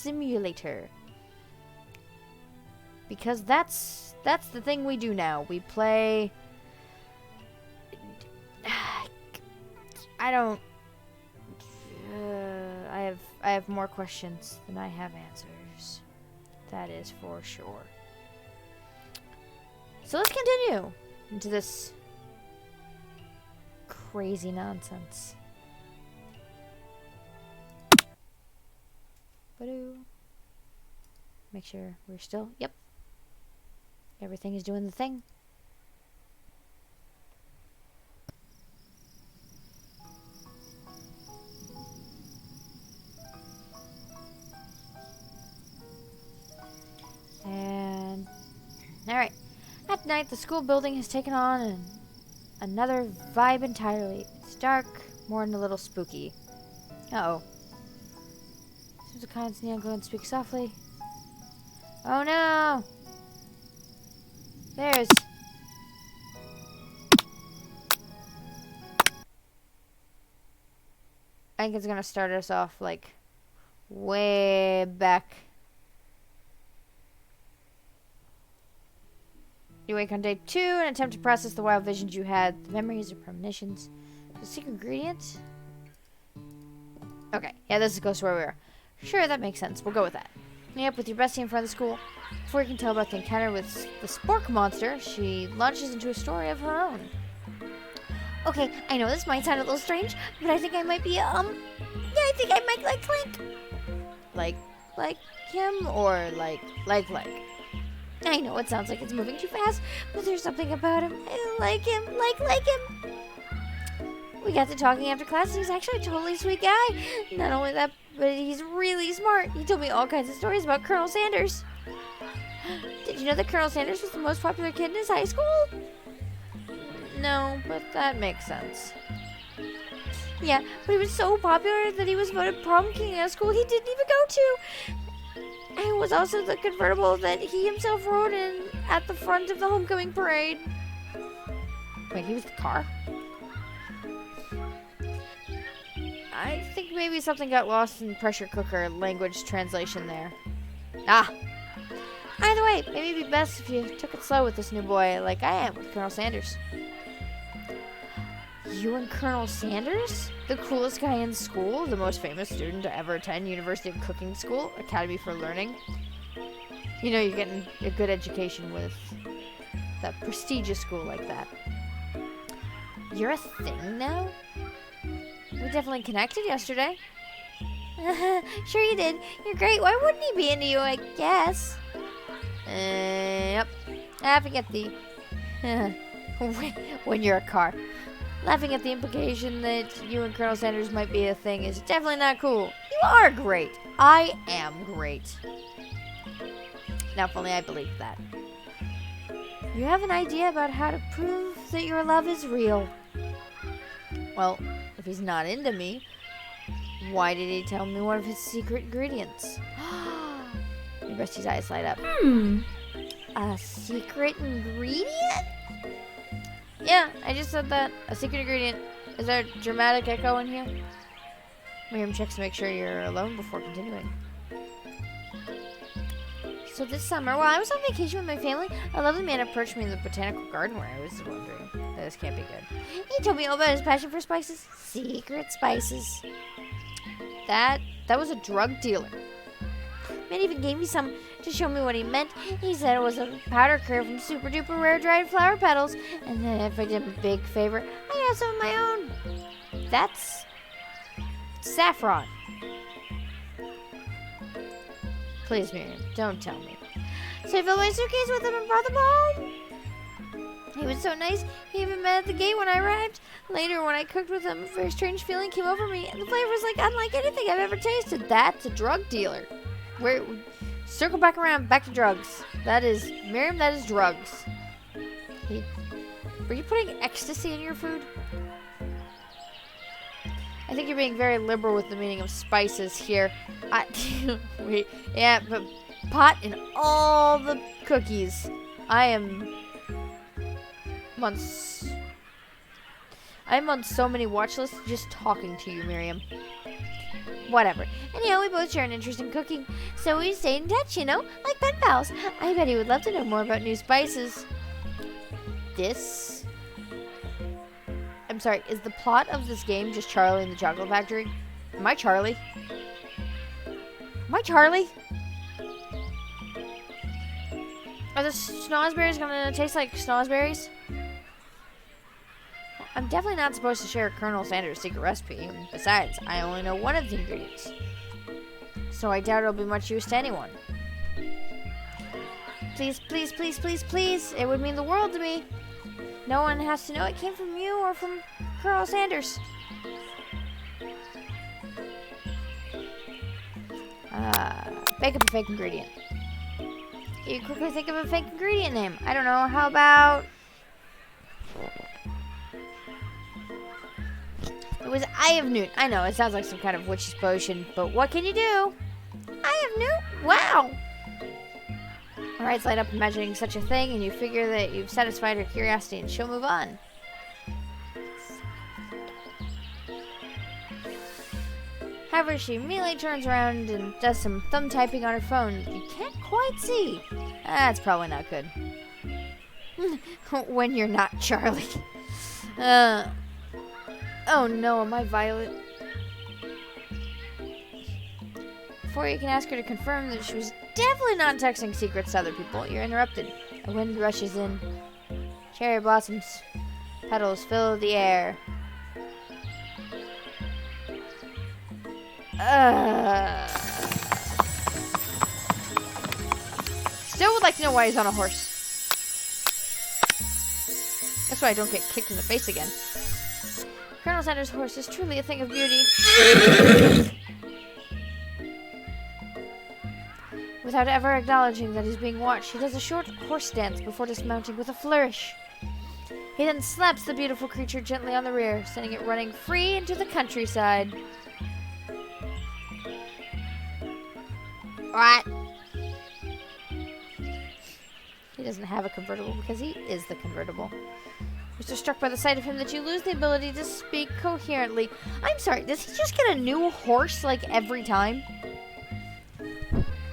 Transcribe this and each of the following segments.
simulator. Because that's the thing we do now. We play... I don't... I have more questions than I have answers. That is for sure. So let's continue into this crazy nonsense. Ba-doo. Make sure we're still... Yep. Everything is doing the thing. And... Alright. At night, the school building has taken on another vibe entirely. It's dark, more and a little spooky. Uh-oh. Seems the kind Neon go and speak softly. Oh no! There's... I think it's gonna start us off, like, way back. You wake on day 2 and attempt to process the wild visions you had, the memories or premonitions. The secret ingredient? Okay, yeah, this goes where we are. Sure, that makes sense. We'll go with that. Meet up with your bestie in front of the school. Before you can tell about the encounter with the Spork monster, she launches into a story of her own. Okay, I know this might sound a little strange, but I think I might be, yeah, I think I might like Clank. Like him, or like? I know it sounds like it's moving too fast, but there's something about him. I like him, like him. We got to talking after class, and he's actually a totally sweet guy. Not only that, but he's really smart. He told me all kinds of stories about Colonel Sanders. Did you know that Colonel Sanders was the most popular kid in his high school? No, but that makes sense. Yeah, but he was so popular that he was voted prom king at a school he didn't even go to. And it was also the convertible that he himself rode in at the front of the homecoming parade. Wait, he was the car? I think maybe something got lost in pressure cooker language translation there. Ah! Either way, maybe it'd be best if you took it slow with this new boy, like I am with Colonel Sanders. You and Colonel Sanders? The coolest guy in school, the most famous student to ever attend University of Cooking School, Academy for Learning. You know you're getting a good education with that prestigious school like that. You're a thing now? We definitely connected yesterday. Sure you did. You're great. Why wouldn't he be into you, I guess? Yep. Laughing at the... when you're a car. Laughing at the implication that you and Colonel Sanders might be a thing is definitely not cool. You are great. I am great. Now, if only I believed that. You have an idea about how to prove that your love is real. Well, if he's not into me, why did he tell me one of his secret ingredients? Your bestie's eyes light up. A secret ingredient? Yeah, I just said that. A secret ingredient. Is there a dramatic echo in here? Miriam checks to make sure you're alone before continuing. So this summer, while I was on vacation with my family, a lovely man approached me in the botanical garden where I was wondering. This can't be good. He told me all about his passion for spices. Secret spices. That was a drug dealer. Man even gave me some to show me what he meant. He said it was a powder curd from super duper rare dried flower petals, and then if I did him a big favor, I'd have some of my own. That's saffron. Please, Miriam, don't tell me. So I filled my suitcase with them and brought them home. He was so nice, he even met at the gate when I arrived. Later, when I cooked with him, a very strange feeling came over me, and the flavor was like unlike anything I've ever tasted. That's a drug dealer. Circle back around, back to drugs. That is, Miriam, that is drugs. Were you putting ecstasy in your food? I think you're being very liberal with the meaning of spices here. Wait, yeah, but pot in all the cookies. I'm on so many watch lists just talking to you, Miriam. whatever. Anyhow, we both share an interest in cooking, so we stay in touch, you know, like pen pals. I bet he would love to know more about new spices. I'm sorry, is the plot of this game just Charlie and the Chocolate Factory? Am I Charlie? Am I Charlie? Are the snozberries gonna taste like snozberries? I'm definitely not supposed to share Colonel Sanders' secret recipe. Besides, I only know one of the ingredients. So I doubt it'll be much use to anyone. Please, please, please, please, please. It would mean the world to me. No one has to know it came from you or from Colonel Sanders. Make up a fake ingredient. You quickly think of a fake ingredient name. I don't know, how about... It was Eye of Newt. I know, it sounds like some kind of witch's potion, but what can you do? Eye of Newt? Wow! Alright, light up imagining such a thing, and you figure that you've satisfied her curiosity and she'll move on. However, she immediately turns around and does some thumb typing on her phone you can't quite see. That's probably not good. When you're not Charlie. Oh no, am I Violet? Before you can ask her to confirm that she was definitely not texting secrets to other people, you're interrupted. A wind rushes in. Cherry blossoms, petals fill the air. Still would like to know why he's on a horse. That's why I don't get kicked in the face again. Colonel Sanders' horse is truly a thing of beauty. Without ever acknowledging that he's being watched, he does a short horse dance before dismounting with a flourish. He then slaps the beautiful creature gently on the rear, sending it running free into the countryside. What? He doesn't have a convertible because he is the convertible. You're so struck by the sight of him that you lose the ability to speak coherently. I'm sorry, does he just get a new horse like every time?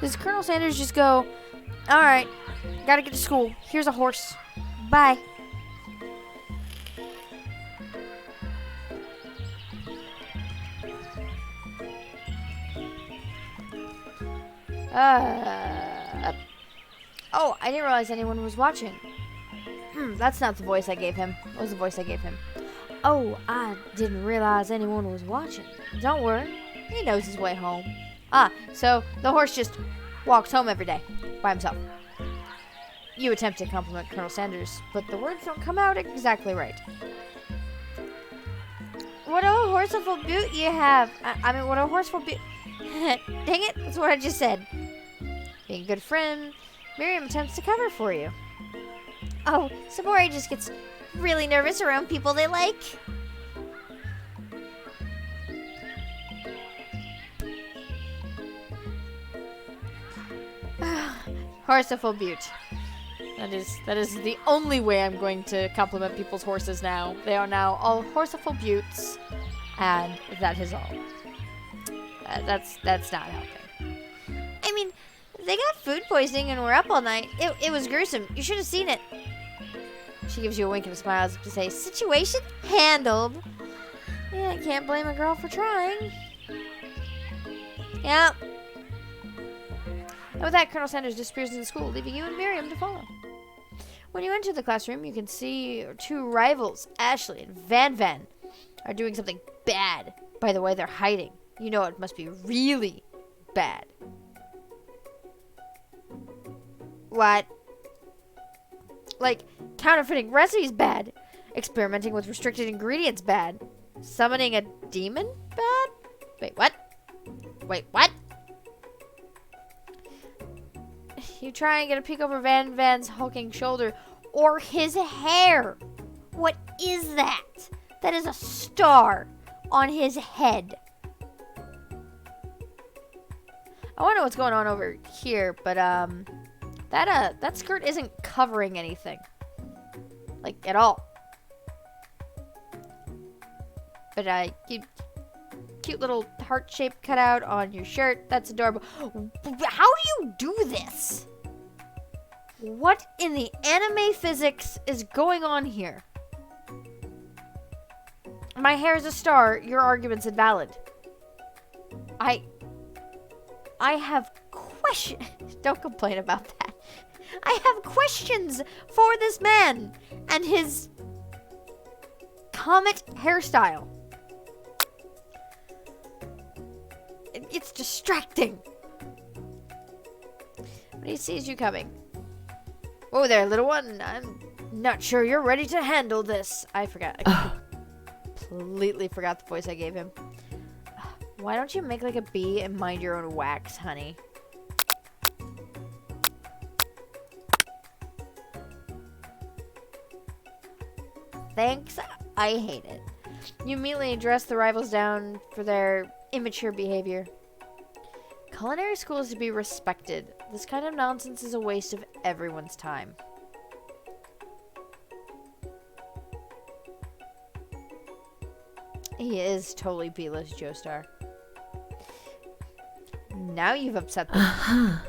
Does Colonel Sanders just go, alright, gotta get to school. Here's a horse. Bye. Oh, I didn't realize anyone was watching. That's not the voice I gave him. What was the voice I gave him? Oh, I didn't realize anyone was watching. Don't worry. He knows his way home. So the horse just walks home every day by himself. You attempt to compliment Colonel Sanders, but the words don't come out exactly right. What a horseful beaut you have. What a horseful beaut. Dang it, that's what I just said. Being a good friend, Miriam attempts to cover for you. Oh, Sabori just gets really nervous around people they like. Horseful beaut. That is the only way I'm going to compliment people's horses now. They are now all horseful beauts, and that is all. That's not helping. I mean, they got food poisoning and were up all night. It was gruesome. You should have seen it. She gives you a wink and a smile as if to say, situation handled. Yeah, I can't blame a girl for trying. Yep. And with that, Colonel Sanders disappears into the school, leaving you and Miriam to follow. When you enter the classroom, you can see two rivals, Ashley and Van Van, are doing something bad. By the way, they're hiding. You know it must be really bad. What? Like, counterfeiting recipes bad. Experimenting with restricted ingredients bad. Summoning a demon bad? Wait, what? Wait, what? You try and get a peek over Van Van's hulking shoulder or his hair. What is that? That is a star on his head. I wonder what's going on over here, but that skirt isn't covering anything, like at all. But cute little heart-shaped cutout on your shirt. That's adorable. How do you do this? What in the anime physics is going on here? My hair is a star. Your argument's invalid. I have questions. Don't complain about that. I have questions for this man and his comet hairstyle. It's distracting. When he sees you coming. Oh there, little one. I'm not sure you're ready to handle this. I forgot. I completely forgot the voice I gave him. Why don't you make like a bee and mind your own wax, honey? Thanks, I hate it. You immediately dress the rivals down for their immature behavior. Culinary school is to be respected. This kind of nonsense is a waste of everyone's time. He is totally B-list Joestar. Now you've upset them.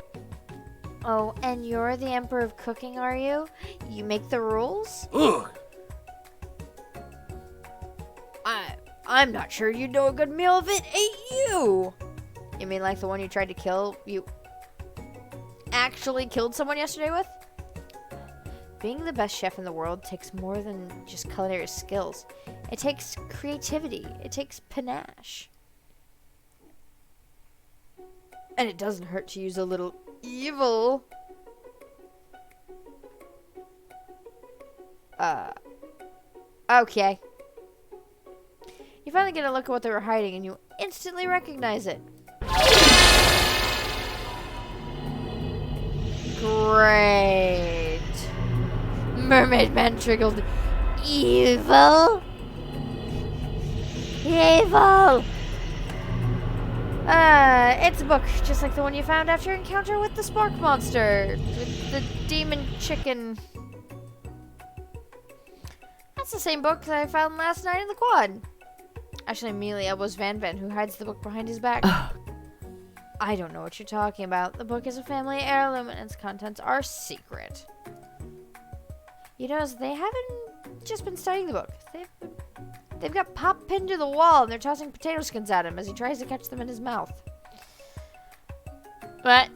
Oh, and you're the Emperor of Cooking, are you? You make the rules? Ugh. I'm not sure you'd know a good meal if it ate you. You mean like the one you tried to kill? You actually killed someone yesterday with? Being the best chef in the world takes more than just culinary skills. It takes creativity. It takes panache. And it doesn't hurt to use a little evil. Okay. You finally get a look at what they were hiding and you instantly recognize it. Great. Mermaid Man triggered. Evil. Evil. It's a book, just like the one you found after your encounter with the Spork Monster. With the demon chicken. That's the same book that I found last night in the quad. Actually, Amelia was Van Van, who hides the book behind his back. I don't know what you're talking about. The book is a family heirloom and its contents are secret. You notice they haven't just been studying the book. They've got Pop pinned to the wall and they're tossing potato skins at him as he tries to catch them in his mouth. But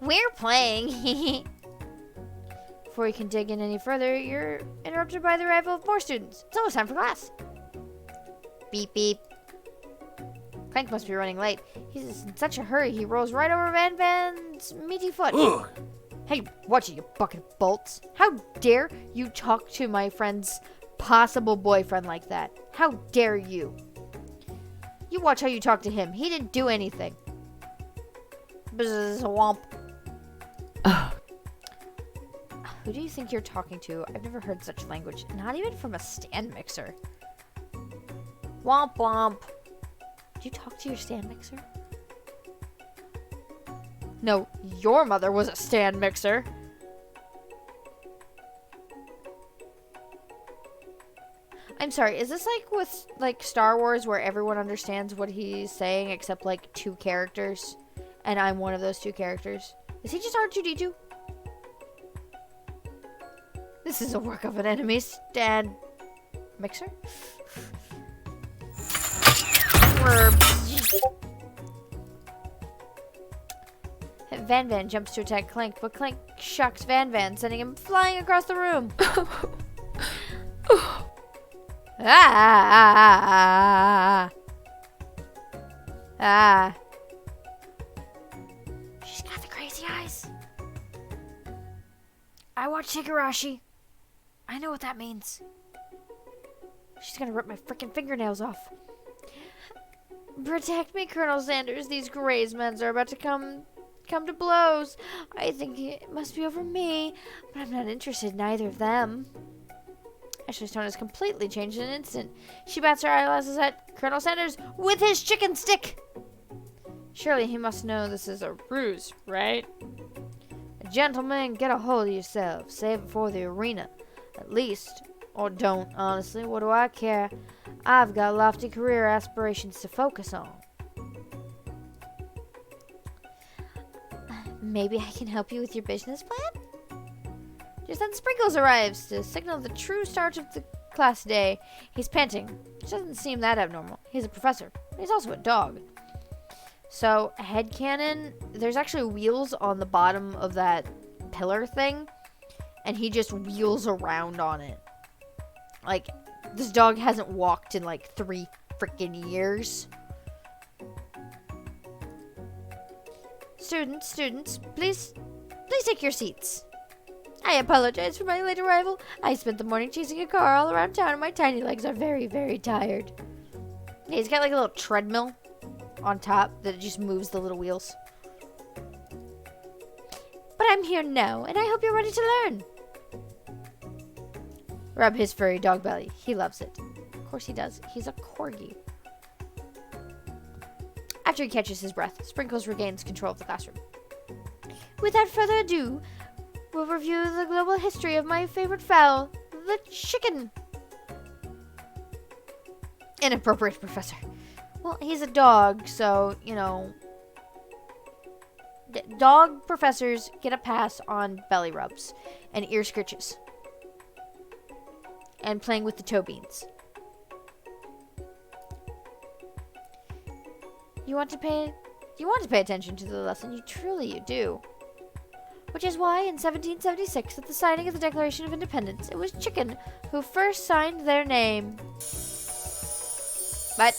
we're playing. Before you can dig in any further, you're interrupted by the arrival of more students. It's almost time for class. Beep beep. Clank must be running late. He's in such a hurry, he rolls right over Van Van's meaty foot. Ugh. Hey, watch it, you bucket of bolts. How dare you talk to my friend's possible boyfriend like that? How dare you? You watch how you talk to him. He didn't do anything. Bzzz, womp. Who do you think you're talking to? I've never heard such language. Not even from a stand mixer. Womp womp. Did you talk to your stand mixer? No, your mother was a stand mixer. I'm sorry, is this like with like Star Wars where everyone understands what he's saying except like 2 characters? And I'm one of those 2 characters. Is he just R2-D2? This is a work of an enemy stand mixer. Van Van jumps to attack Clank, but Clank shocks Van Van, sending him flying across the room. She's got the crazy eyes. I watched Higurashi. I know what that means. She's gonna rip my freaking fingernails off. Protect me, Colonel Sanders. These Grays men are about to come to blows. I think it must be over me, but I'm not interested in either of them. Ashley's tone has completely changed in an instant. She bats her eyelashes at Colonel Sanders with his chicken stick. Surely he must know this is a ruse, right? Gentlemen, get a hold of yourself. Save it for the arena. At least. Or don't, honestly. What do I care? I've got lofty career aspirations to focus on. Maybe I can help you with your business plan? Just then Sprinkles arrives to signal the true start of the class day. He's panting, which doesn't seem that abnormal. He's a professor. He's also a dog. So, headcanon, there's actually wheels on the bottom of that pillar thing, and he just wheels around on it. Like, this dog hasn't walked in like 3 freaking years. Students, please take your seats. I apologize for my late arrival. I spent the morning chasing a car all around town and my tiny legs are very, very tired. Yeah, he's got like a little treadmill on top that just moves the little wheels. But I'm here now, and I hope you're ready to learn. Rub his furry dog belly. He loves it. Of course he does. He's a corgi. After he catches his breath, Sprinkles regains control of the classroom. Without further ado, we'll review the global history of my favorite fowl, the chicken. Inappropriate, Professor. Well, he's a dog, so, you know, dog professors get a pass on belly rubs and ear scritches and playing with the toe beans. You want to pay attention to the lesson. You do. Which is why in 1776, at the signing of the Declaration of Independence, it was Chicken who first signed their name. But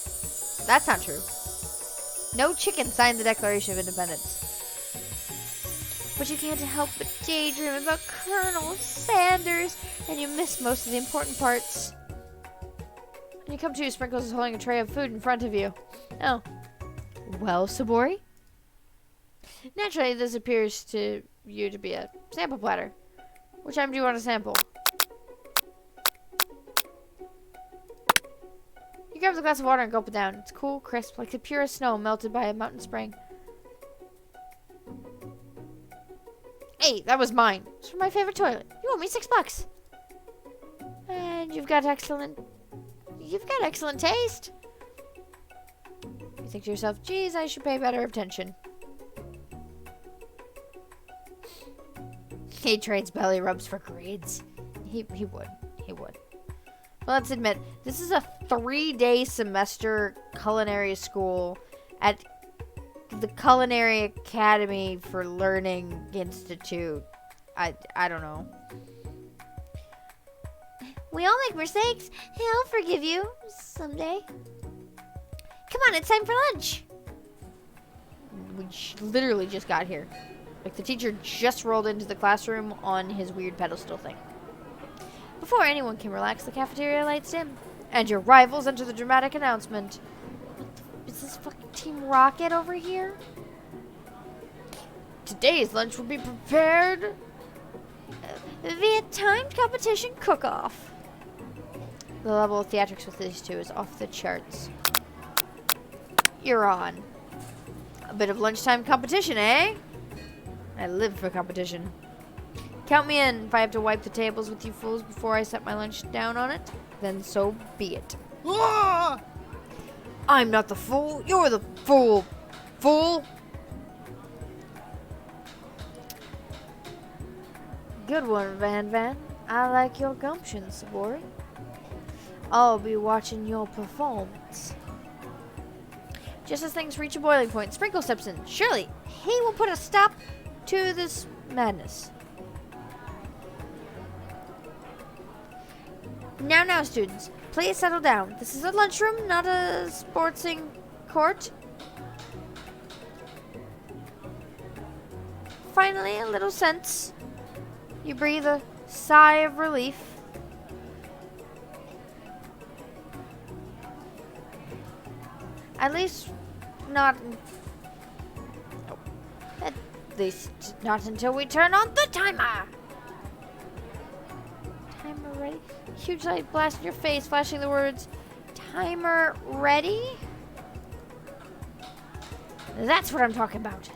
that's not true. No chicken signed the Declaration of Independence. But you can't help but daydream about Colonel Sanders, and you miss most of the important parts. When you come to, Sprinkles is holding a tray of food in front of you. Oh. Well, Sabori? Naturally, this appears to you to be a sample platter. Which item do you want to sample? He grabs a glass of water and gulps it down. It's cool, crisp, like the purest snow melted by a mountain spring. Hey, that was mine. It's from my favorite toilet. You owe me $6. And you've got excellent taste. You think to yourself, geez, I should pay better attention. He trades belly rubs for grades. He would. Well, let's admit, this is a 3-day semester culinary school at the Culinary Academy for Learning Institute. I don't know. We all make mistakes. I'll forgive you someday. Come on, it's time for lunch. We literally just got here. Like, the teacher just rolled into the classroom on his weird pedestal thing. Before anyone can relax, the cafeteria lights dim, and your rivals enter the dramatic announcement. What the, is this fucking Team Rocket over here? Today's lunch will be prepared via timed competition cook-off. The level of theatrics with these two is off the charts. You're on. A bit of lunchtime competition, eh? I live for competition. Count me in. If I have to wipe the tables with you fools before I set my lunch down on it, then so be it. Ah! I'm not the fool. You're the fool. Fool. Good one, Van. I like your gumption, Sabori. I'll be watching your performance. Just as things reach a boiling point, Sprinkle steps in. Surely, he will put a stop to this madness. Now, students, please settle down. This is a lunchroom, not a sportsing court. Finally, a little sense. You breathe a sigh of relief. At least not... Oh, at least not until we turn on the timer. Timer ready? Huge light blast in your face, flashing the words, timer ready? That's what I'm talking about.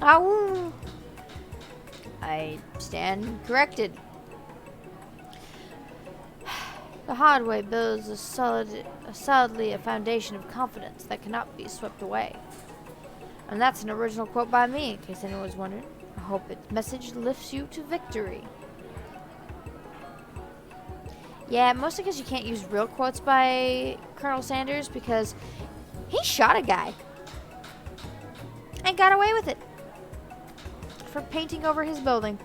Ow! I stand corrected. The hard way builds solidly a foundation of confidence that cannot be swept away. And that's an original quote by me, in case anyone was wondering. I hope its message lifts you to victory. Yeah, mostly because you can't use real quotes by Colonel Sanders because he shot a guy and got away with it for painting over his building.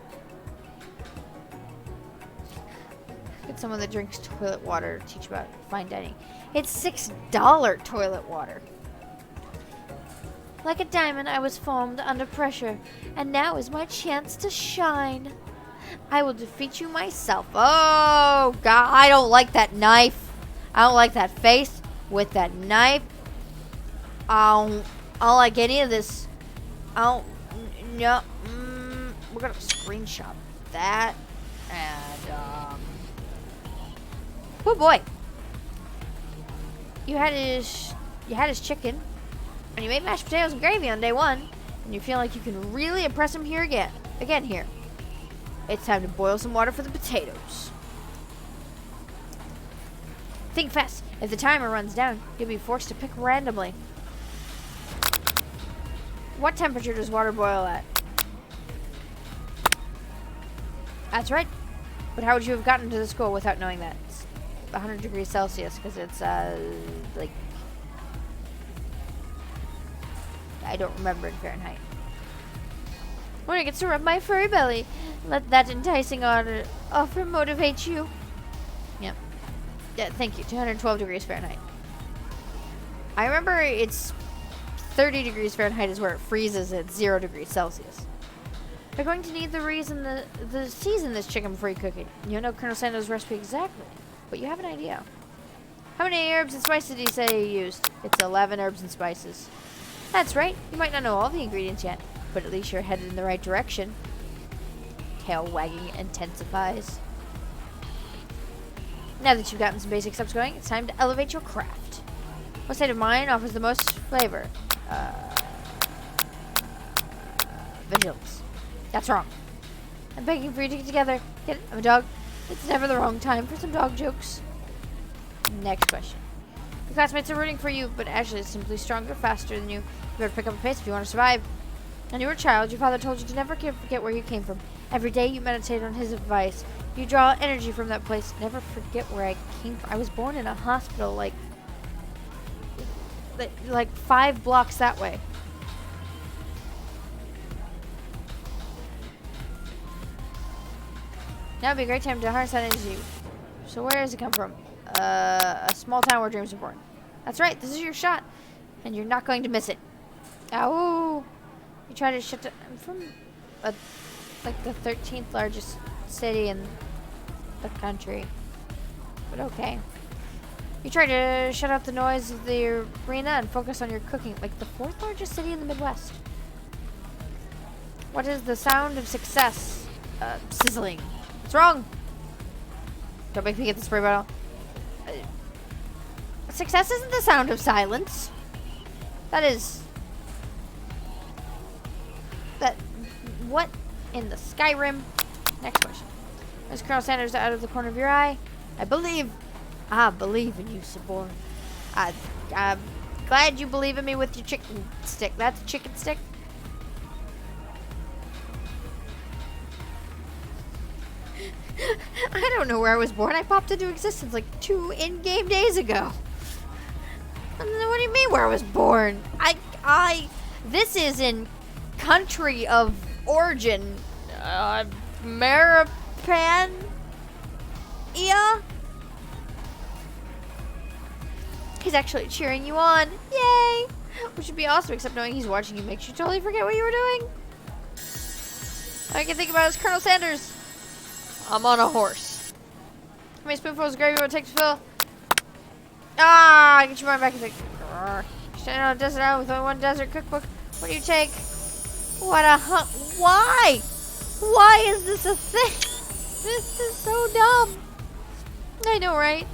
Get someone that drinks toilet water to teach about fine dining. It's $6 toilet water. Like a diamond, I was formed under pressure, and now is my chance to shine. I will defeat you myself. Oh, God, I don't like that knife. I don't like that face with that knife. I don't like any of this. I don't, no, we're gonna screenshot that, and, oh boy. You had his chicken, and you made mashed potatoes and gravy on day 1, and you feel like you can really impress him here again here. It's time to boil some water for the potatoes. Think fast. If the timer runs down, you'll be forced to pick randomly. What temperature does water boil at? That's right. But how would you have gotten to the school without knowing that? It's 100 degrees Celsius because it's, like... I don't remember in Fahrenheit. When it gets to rub my furry belly, let that enticing offer motivate you. Yep. Yeah, thank you. 212 degrees Fahrenheit. I remember it's 30 degrees Fahrenheit is where it freezes at 0 degrees Celsius. You're going to need the season this chicken before you cook it. You know Colonel Sanders' recipe exactly, but you have an idea. How many herbs and spices did he say you used? It's 11 herbs and spices. That's right. You might not know all the ingredients yet, but at least you're headed in the right direction. Tail wagging intensifies. Now that you've gotten some basic steps going, it's time to elevate your craft. What state of mind offers the most flavor? Vigilance. That's wrong. I'm begging for you to get together. Get it? I'm a dog. It's never the wrong time for some dog jokes. Next question. Your classmates are rooting for you, but Ashley is simply stronger, faster than you. You better pick up a pace if you want to survive. When you were a child, your father told you to never forget where you came from. Every day you meditate on his advice. You draw energy from that place. Never forget where I came from. I was born in a hospital like 5 blocks that way. Now would be a great time to harness that energy. So where does it come from? A small town where dreams are born. That's right. This is your shot. And you're not going to miss it. Ow. You try to shut down. I'm from like the 13th largest city in the country. But okay. You try to shut out the noise of the arena and focus on your cooking. Like the 4th largest city in the Midwest. What is the sound of success? Sizzling. What's wrong? Don't make me get the spray bottle. Success isn't the sound of silence. That is... What in the Skyrim? Next question. Is Colonel Sanders out of the corner of your eye? I believe in you, Sabor. I'm glad you believe in me with your chicken stick. That's a chicken stick? I don't know where I was born. I popped into existence like 2 in-game days ago. What do you mean where I was born? This is in country of origin. Maripan? Yeah? He's actually cheering you on. Yay! Which would be awesome, except knowing he's watching you makes you totally forget what you were doing. All I can think about is Colonel Sanders. I'm on a horse. How many spoonfuls of gravy would it take to fill? Get your mind back and think. Standing on a desert island with only one desert cookbook. What do you take? What a why? Why is this a thing? This is so dumb. I know, right?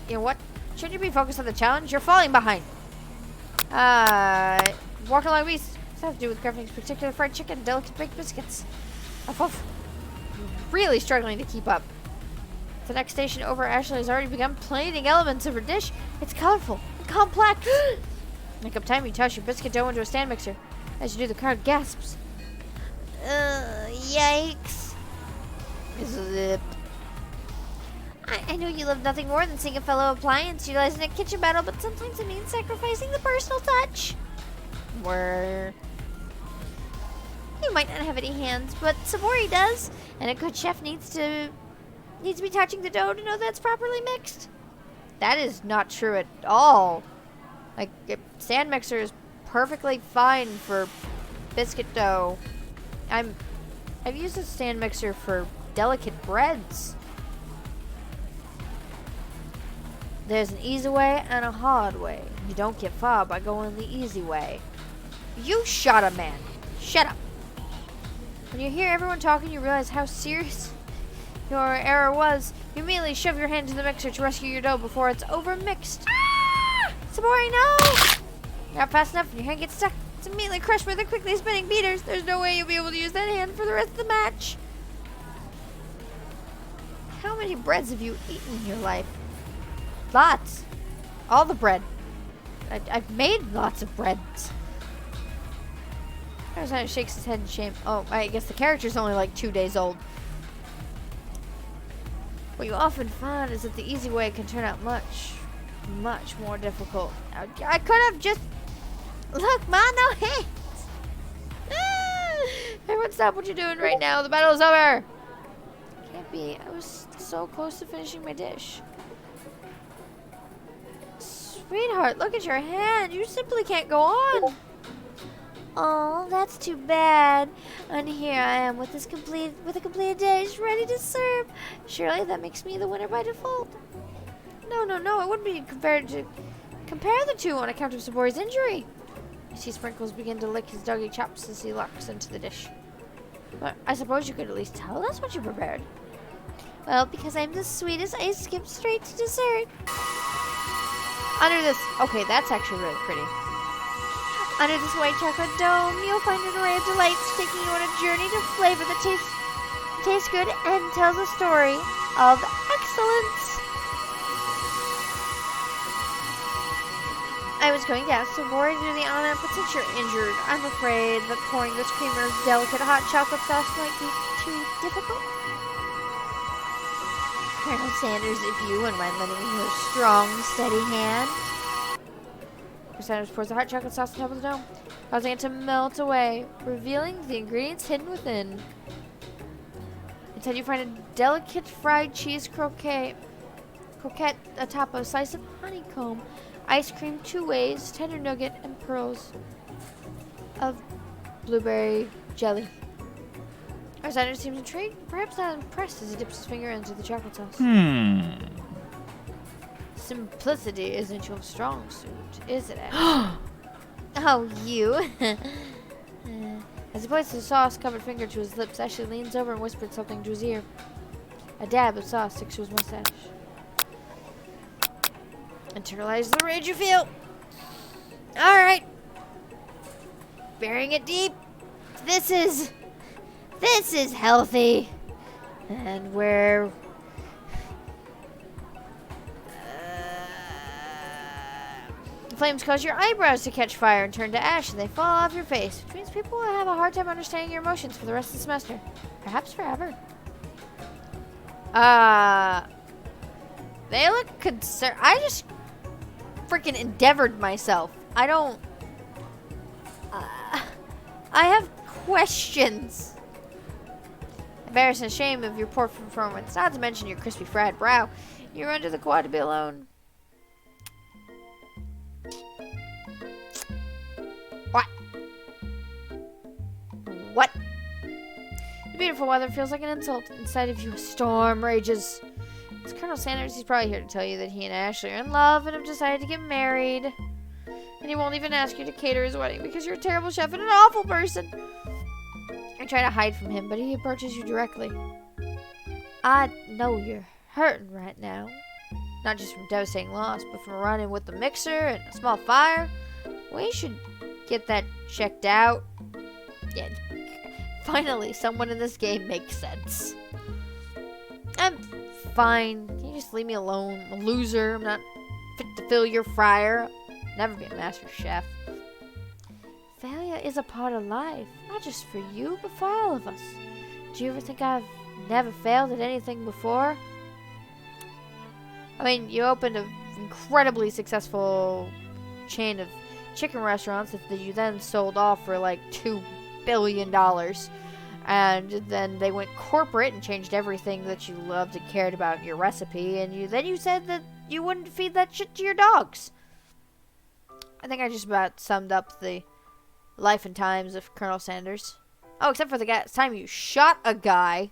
You know what? Shouldn't you be focused on the challenge? You're falling behind. Walk along beast. What's that have to do with crafting particular fried chicken and delicate baked biscuits? I'm really struggling to keep up. The next station over, Ashley has already begun plating elements of her dish. It's colorful and complex. Make up time, you toss your biscuit dough into a stand mixer. As you do, the crowd gasps. Yikes. Zip. I know you love nothing more than seeing a fellow appliance utilized in a kitchen battle, but sometimes it means sacrificing the personal touch. Where you might not have any hands, but Sabori does, and a good chef needs to be touching the dough to know that it's properly mixed. That is not true at all. Like, a stand mixer is perfectly fine for biscuit dough. I've used a stand mixer for delicate breads. There's an easy way and a hard way. You don't get far by going the easy way. You shut up, man. Shut up. When you hear everyone talking, you realize how serious your error was. You immediately shove your hand into the mixer to rescue your dough before it's over-mixed. Ah! Sabori, no! You're not fast enough and your hand gets stuck. It's immediately crushed by the quickly spinning beaters. There's no way you'll be able to use that hand for the rest of the match. How many breads have you eaten in your life? Lots. All the bread. I've made lots of breads. Arizona shakes his head in shame. Oh, I guess the character's only like 2 days old. What you often find is that the easy way can turn out much, much more difficult. I could have just... Look, Ma, no hands! Everyone stop what you're doing right now. The battle is over! Can't be. I was so close to finishing my dish. Sweetheart, look at your hand. You simply can't go on. Oh, that's too bad. And here I am with a completed dish ready to serve. Surely that makes me the winner by default. No. It wouldn't be compared to compare the two on account of Sabori's injury. You see Sprinkles begin to lick his doggy chops as he locks into the dish. But I suppose you could at least tell us what you prepared. Well, because I'm the sweetest, I skipped straight to dessert. Under this... Okay, that's actually really pretty. Under this white chocolate dome, you'll find an array of delights taking you on a journey to flavor that tastes good and tells a story of excellence. I was going to ask Sabori to do the honor, but since you're injured, I'm afraid that pouring this creamer of delicate hot chocolate sauce might be too difficult. Colonel Sanders, if you wouldn't mind lending me your strong, steady hand. Sanders pours the hot chocolate sauce on top of the dome, causing it to melt away, revealing the ingredients hidden within. Instead, you find a delicate fried cheese croquette atop a slice of honeycomb, ice cream 2 ways, tender nougat, and pearls of blueberry jelly. Sanders seems intrigued, perhaps not impressed, as he dips his finger into the chocolate sauce. Simplicity isn't your strong suit, is it, Ash? Oh, you. As he places the sauce-covered finger to his lips, Ashley leans over and whispers something to his ear. A dab of sauce sticks to his mustache. Internalize the rage you feel. Alright. Burying it deep. This is healthy. And we're... The flames cause your eyebrows to catch fire and turn to ash, and they fall off your face, which means people will have a hard time understanding your emotions for the rest of the semester. Perhaps forever. They look concerned. I just freaking endeavored myself. I don't... I have questions. Embarrassing shame of your poor performance, not to mention your crispy fried brow. You're under the quad to be alone. What? The beautiful weather feels like an insult. Inside of you, a storm rages. It's Colonel Sanders. He's probably here to tell you that he and Ashley are in love and have decided to get married. And he won't even ask you to cater his wedding because you're a terrible chef and an awful person. I try to hide from him, but he approaches you directly. I know you're hurting right now. Not just from devastating loss, but from running with the mixer and a small fire. We should get that checked out. Yeah. Finally, someone in this game makes sense. fine. Can you just leave me alone? I'm a loser. I'm not fit to fill your fryer. Never be a master chef. Failure is a part of life, not just for you, but for all of us. Do you ever think I've never failed at anything before? I mean, you opened an incredibly successful chain of chicken restaurants that you then sold off for like $2 billion. And then they went corporate and changed everything that you loved and cared about in your recipe. And you said that you wouldn't feed that shit to your dogs. I think I just about summed up the life and times of Colonel Sanders. Oh, except for the time you shot a guy.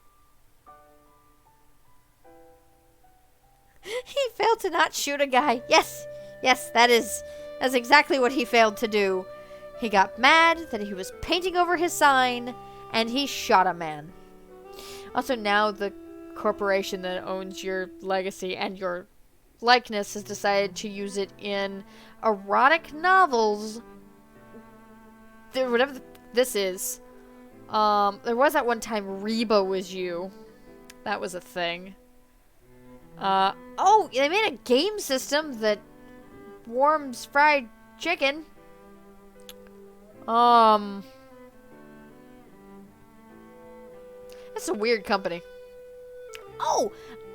He failed to not shoot a guy. Yes, that's exactly what he failed to do. He got mad that he was painting over his sign, and he shot a man. Also, now the corporation that owns your legacy and your likeness has decided to use it in erotic novels. Whatever this is. There was that one time Reba was you. That was a thing. Oh, they made a game system that warms fried chicken. That's a weird company. Oh,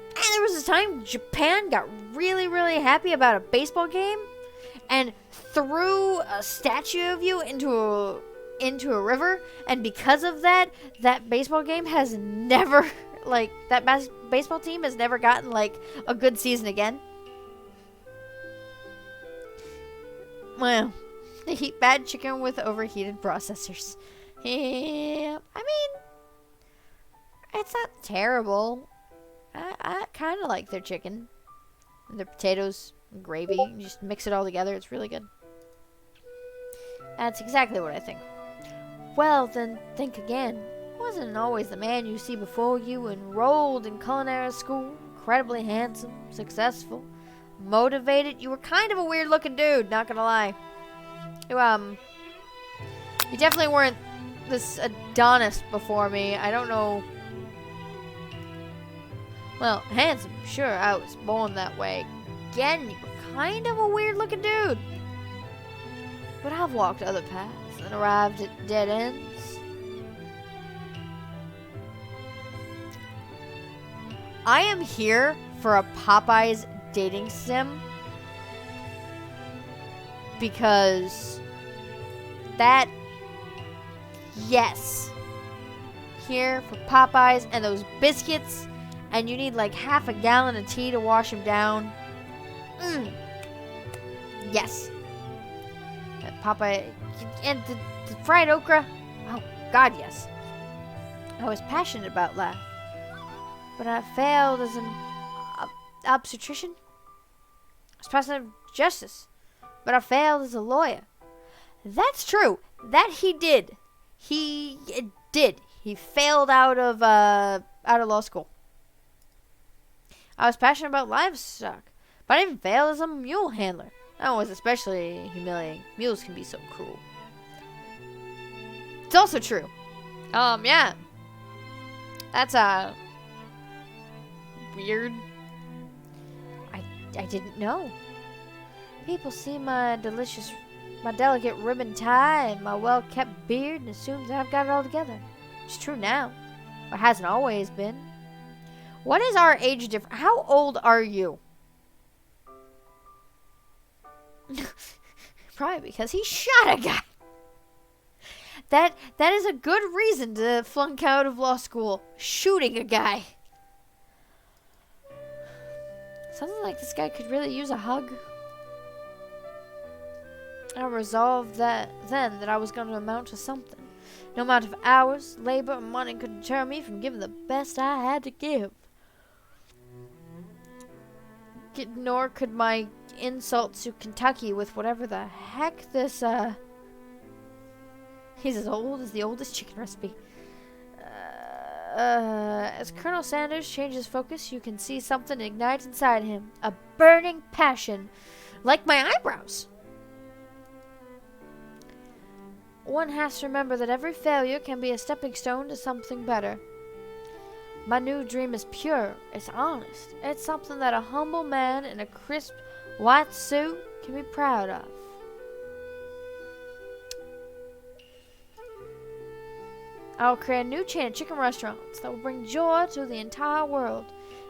and there was this time Japan got really, really happy about a baseball game and threw a statue of you into a river, and because of that, that baseball game has never, like, that baseball team has never gotten, like, a good season again. Well, they heat bad chicken with overheated processors. Yeah, I mean, it's not terrible. I kind of like their chicken. And their potatoes and gravy. You just mix it all together. It's really good. That's exactly what I think. Well, then think again. Wasn't always the man you see before you enrolled in culinary school. Incredibly handsome, successful, motivated. You were kind of a weird looking dude, not gonna lie. You definitely weren't this Adonis before me. I don't know. Well, handsome, sure, I was born that way. Again, you were kind of a weird looking dude. But I've walked other paths and arrived at dead ends. I am here for a Popeyes dating sim. Because that, yes. Here for Popeyes and those biscuits. And you need like half a gallon of tea to wash them down. Yes. Popeye and the fried okra. Oh God, yes. I was passionate about that, but I failed as an obstetrician. I was passionate about justice, but I failed as a lawyer. That's true. That he did. He did. He failed out of law school. I was passionate about livestock, but I even failed as a mule handler. That was especially humiliating. Mules can be so cruel. It's also true. Yeah. That's, weird. I didn't know. People see my delicate ribbon tie and my well-kept beard and assume that I've got it all together. It's true now, but hasn't always been. What is our age difference? How old are you? Probably because he shot a guy. That is a good reason to flunk out of law school. Shooting a guy. Something like this guy could really use a hug. I resolved then that I was going to amount to something. No amount of hours, labor, or money could deter me from giving the best I had to give. Nor could my insults to Kentucky with whatever the heck this, he's as old as the oldest chicken recipe. As Colonel Sanders changes focus, you can see something ignite inside him. A burning passion, like my eyebrows. One has to remember that every failure can be a stepping stone to something better. My new dream is pure. It's honest. It's something that a humble man in a crisp white suit can be proud of. I will create a new chain of chicken restaurants that will bring joy to the entire world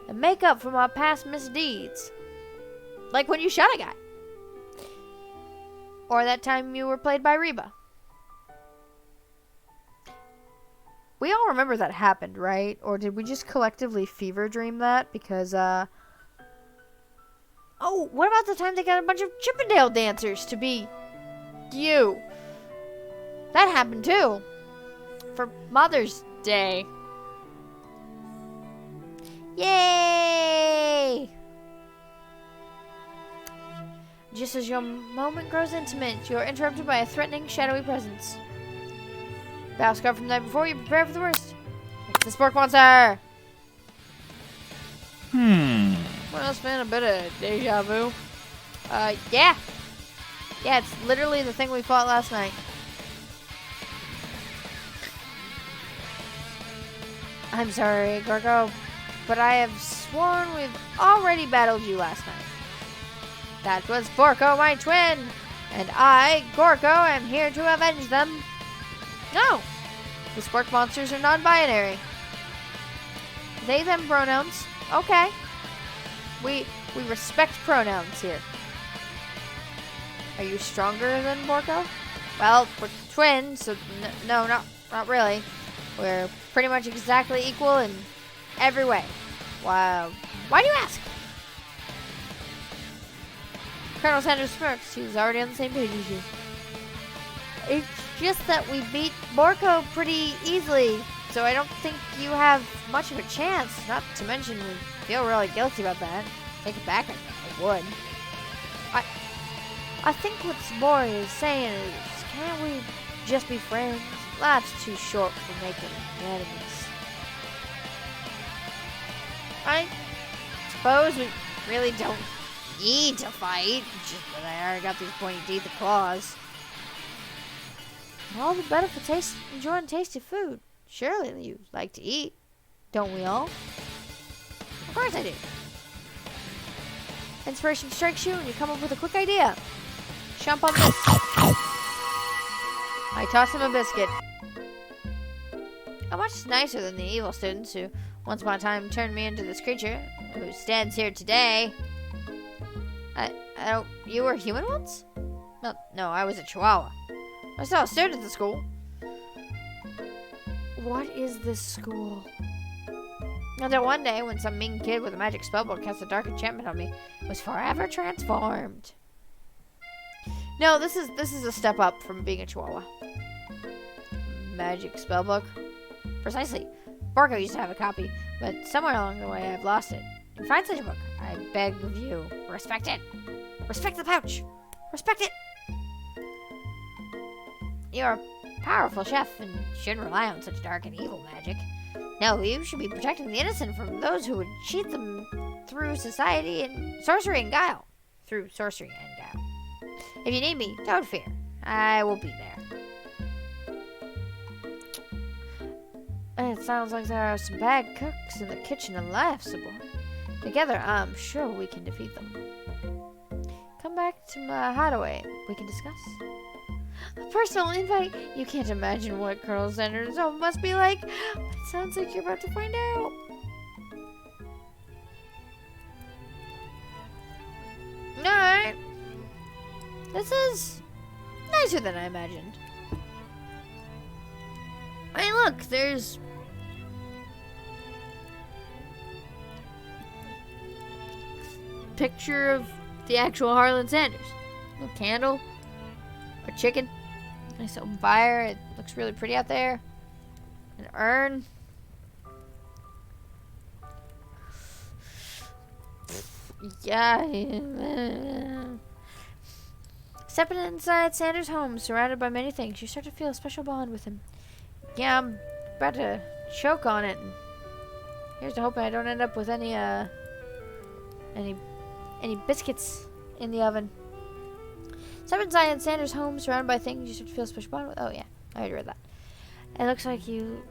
and make up for my past misdeeds. Like when you shot a guy. Or that time you were played by Reba. We all remember that happened, right? Or did we just collectively fever dream that? Because, oh, what about the time they got a bunch of Chippendale dancers to be you? That happened too. For Mother's Day. Yay! Just as your moment grows intimate, you are interrupted by a threatening, shadowy presence. Battle scar from the night before, you prepare for the worst. It's the Spork Monster! Well, it's been a bit of deja vu. Yeah. Yeah, it's literally the thing we fought last night. I'm sorry, Gorko, but I have sworn we've already battled you last night. That was Borko, my twin, and I, Gorko, am here to avenge them. No, the Spork monsters are non-binary. They, them pronouns. Okay. We respect pronouns here. Are you stronger than Borko? Well, we're twins, so no, not really. We're pretty much exactly equal in every way. Wow. Why do you ask? Colonel Sanders smirks. He's already on the same page as you. It's just that we beat Borko pretty easily, so I don't think you have much of a chance. Not to mention, we feel really guilty about that. Take it back, I would. I think what Sabori is saying is, can't we just be friends? Life's too short for making enemies. I suppose we really don't need to fight, just that I already got these pointy teeth and claws. All the better for enjoying tasty food. Surely you like to eat, don't we all? Of course I do. Inspiration strikes you and you come up with a quick idea. Jump on this. I toss him a biscuit. I'm much nicer than the evil students who once upon a time turned me into this creature who stands here today. I don't... You were human once? No, I was a chihuahua. I was still a student at the school. What is this school? Until one day, when some mean kid with a magic spellbook cast a dark enchantment on me, was forever transformed. No, this is a step up from being a chihuahua. Magic spellbook? Precisely. Borko used to have a copy, but somewhere along the way I've lost it. If you find such a book, I beg of you, respect it. Respect the pouch. Respect it. You're a powerful chef and shouldn't rely on such dark and evil magic. No, you should be protecting the innocent from those who would cheat them through society and sorcery and guile. Through sorcery and guile. If you need me, don't fear. I will be there. It sounds like there are some bad cooks in the kitchen alive, Sabor. Together, I'm sure we can defeat them. Come back to my hideaway. We can discuss. A personal invite? You can't imagine what Colonel Sanders' home must be like. It sounds like you're about to find out. Alright. This is nicer than I imagined. Hey, look, there's picture of the actual Harlan Sanders. A little candle, a chicken, nice open fire. It looks really pretty out there. An urn. Yeah. Stepping inside Sanders' home, surrounded by many things, you start to feel a special bond with him. Yeah, I'm about to choke on it. Here's to hoping I don't end up with any biscuits in the oven. Step inside Sanders' home, surrounded by things you start to feel a special bond with. Oh yeah, I already read that. It looks like you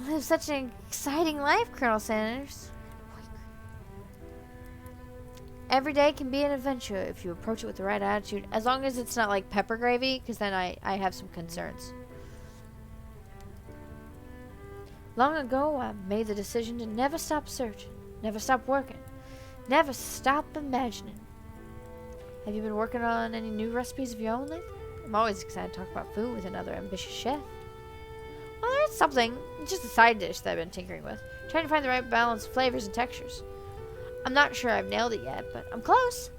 live such an exciting life, Colonel Sanders. Every day can be an adventure if you approach it with the right attitude, as long as it's not like pepper gravy, because then I have some concerns. Long ago, I made the decision to never stop searching, never stop working, never stop imagining. Have you been working on any new recipes of your own lately? I'm always excited to talk about food with another ambitious chef. Well, there's something, just a side dish that I've been tinkering with, trying to find the right balance of flavors and textures. I'm not sure I've nailed it yet, but I'm close.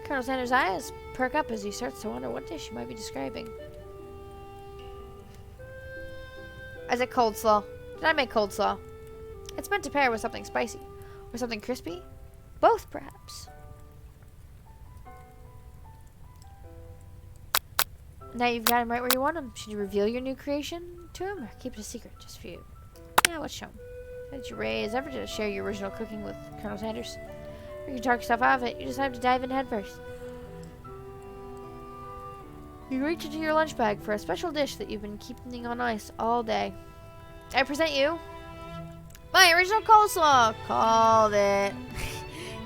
Colonel Sanders' eyes perk up as he starts to wonder what dish you might be describing. I said coleslaw. Did I make coleslaw? It's meant to pair with something spicy. Or something crispy. Both, perhaps. Now you've got him right where you want him. Should you reveal your new creation to him, or keep it a secret just for you? Yeah, let's show him. Did you raise ever to share your original cooking with Colonel Sanders? Or you talk yourself out of it, you decide to dive in headfirst. You reach into your lunch bag for a special dish that you've been keeping on ice all day. I present you my original coleslaw. Called it.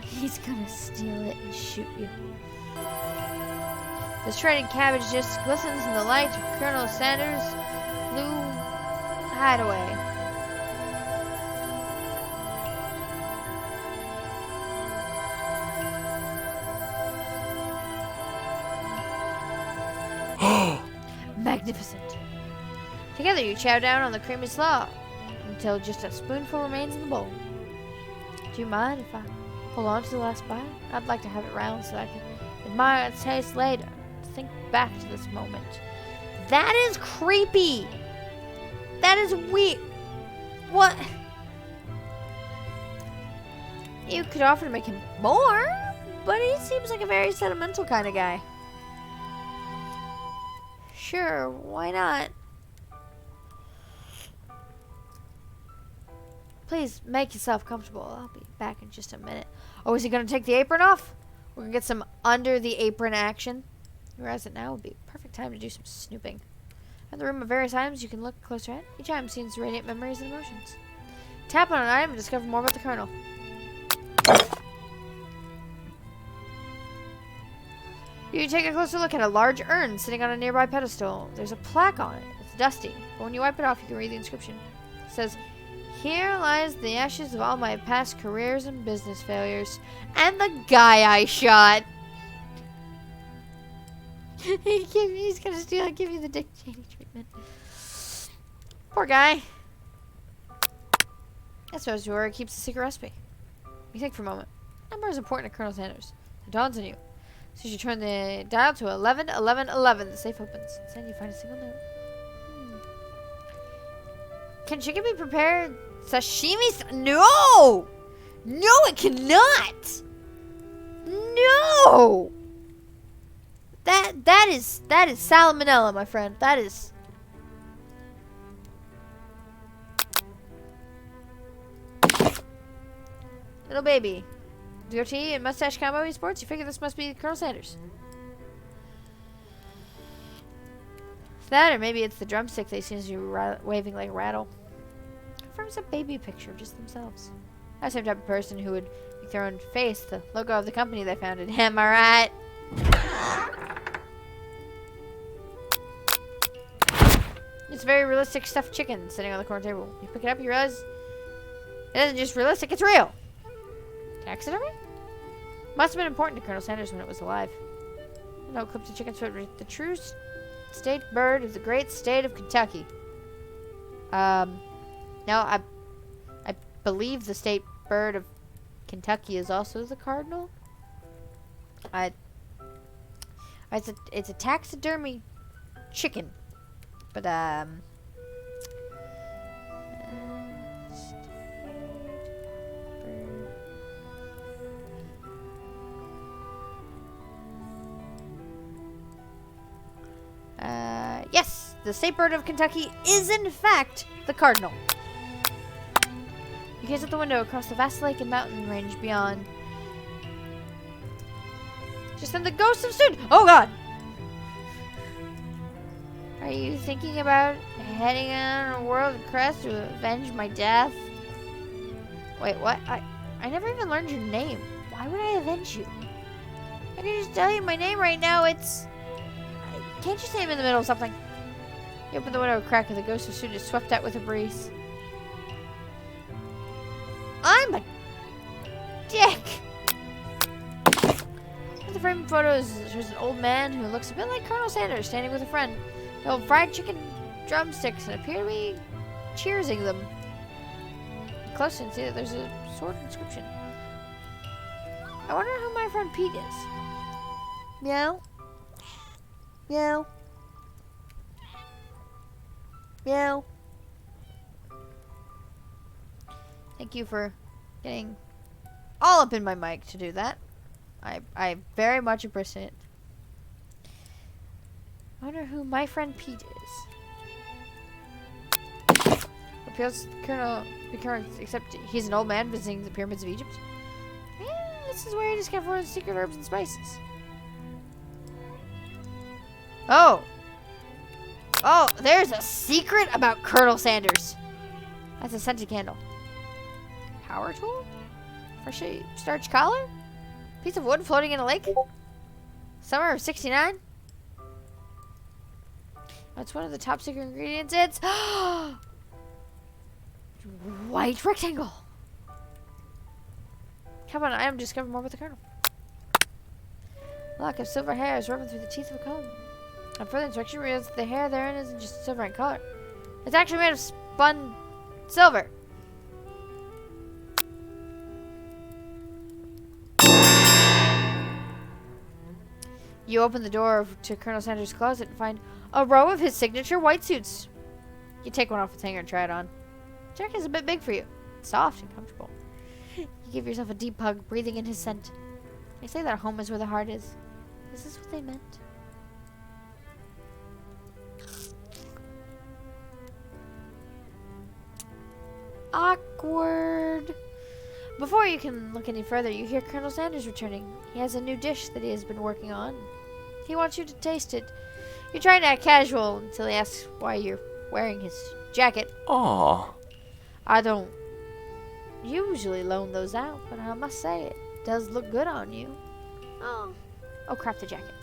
He's gonna steal it and shoot you. The shredded cabbage just glistens in the light of Colonel Sanders' blue hideaway. Magnificent. Together you chow down on the creamy slaw until just a spoonful remains in the bowl. Do you mind if I hold on to the last bite? I'd like to have it round so I can admire its taste later. Think back to this moment. That is creepy. That is weird. What? You could offer to make him more, but he seems like a very sentimental kind of guy. Sure, why not? Please make yourself comfortable. I'll be back in just a minute. Oh, is he going to take the apron off? We're going to get some under the apron action. You realize that now would be a perfect time to do some snooping. In the room of various items you can look closer at. Each item seems to radiate memories and emotions. Tap on an item and discover more about the Colonel. You take a closer look at a large urn sitting on a nearby pedestal. There's a plaque on it. It's dusty, but when you wipe it off, you can read the inscription. It says, "Here lies the ashes of all my past careers and business failures, and the guy I shot." He's gonna steal and give you the Dick Cheney treatment. Poor guy. That's where he keeps the secret recipe. You think for a moment. Number is important to Colonel Sanders. It dawns on you. So you turn the dial to 11, 11, 11. The safe opens. Inside you find a single note. Can chicken be prepared? Sashimi? No! No, it cannot! No! That is salmonella, my friend. That is... Little baby. Goatee and mustache combo esports. You figure this must be Colonel Sanders. That, or maybe it's the drumstick they seem to be waving like a rattle. Confirms a baby picture of just themselves. That's the type of person who would make their own face the logo of the company they founded. Am I right? It's a very realistic stuffed chicken sitting on the corner table. You pick it up, you realize it isn't just realistic, it's real. Taxidermy? Must have been important to Colonel Sanders when it was alive. No clipped to chicken's foot. The true state bird of the great state of Kentucky. Now I believe the state bird of Kentucky is also the cardinal. It's a taxidermy chicken, but yes, the state bird of Kentucky is in fact the cardinal. You gaze out the window across the vast lake and mountain range beyond. Just then the ghost of Sid. Oh God! Are you thinking about heading on a world crest to avenge my death? Wait, what? I never even learned your name. Why would I avenge you? I can just tell you my name right now. It's... Can't you say I'm in the middle of something? You open the window a crack and the ghost of suit is swept out with a breeze. I'm a dick! In the frame photos, there's an old man who looks a bit like Colonel Sanders standing with a friend. They hold fried chicken drumsticks and appear to be cheersing them. Close and see that there's a sword inscription. I wonder who my friend Pete is. Meow. Meow. Meow. Thank you for getting all up in my mic to do that. I very much appreciate it. I wonder who my friend Pete is. Appeals Colonel, except he's an old man visiting the pyramids of Egypt. Yeah, this is where he discovered secret herbs and spices. Oh! Oh, there's a secret about Colonel Sanders. That's a scented candle. Power tool? Fresh starch collar? Piece of wood floating in a lake? Summer of '69? That's one of the top secret ingredients. It's white rectangle. Come on, I am discovering more about the Colonel. Lock of silver hair is rubbing through the teeth of a comb. On further inspection, reveals that the hair therein isn't just silver in color. It's actually made of spun silver. You open the door to Colonel Sanders' closet and find a row of his signature white suits. You take one off its hanger and try it on. The jacket is a bit big for you. It's soft and comfortable. You give yourself a deep hug, breathing in his scent. They say that home is where the heart is. Is this what they meant? Awkward. Before you can look any further, you hear Colonel Sanders returning. He has a new dish that he has been working on. He wants you to taste it. You're trying to act casual until he asks why you're wearing his jacket. Aww. I don't usually loan those out, but I must say it does look good on you. Oh crap, the jacket.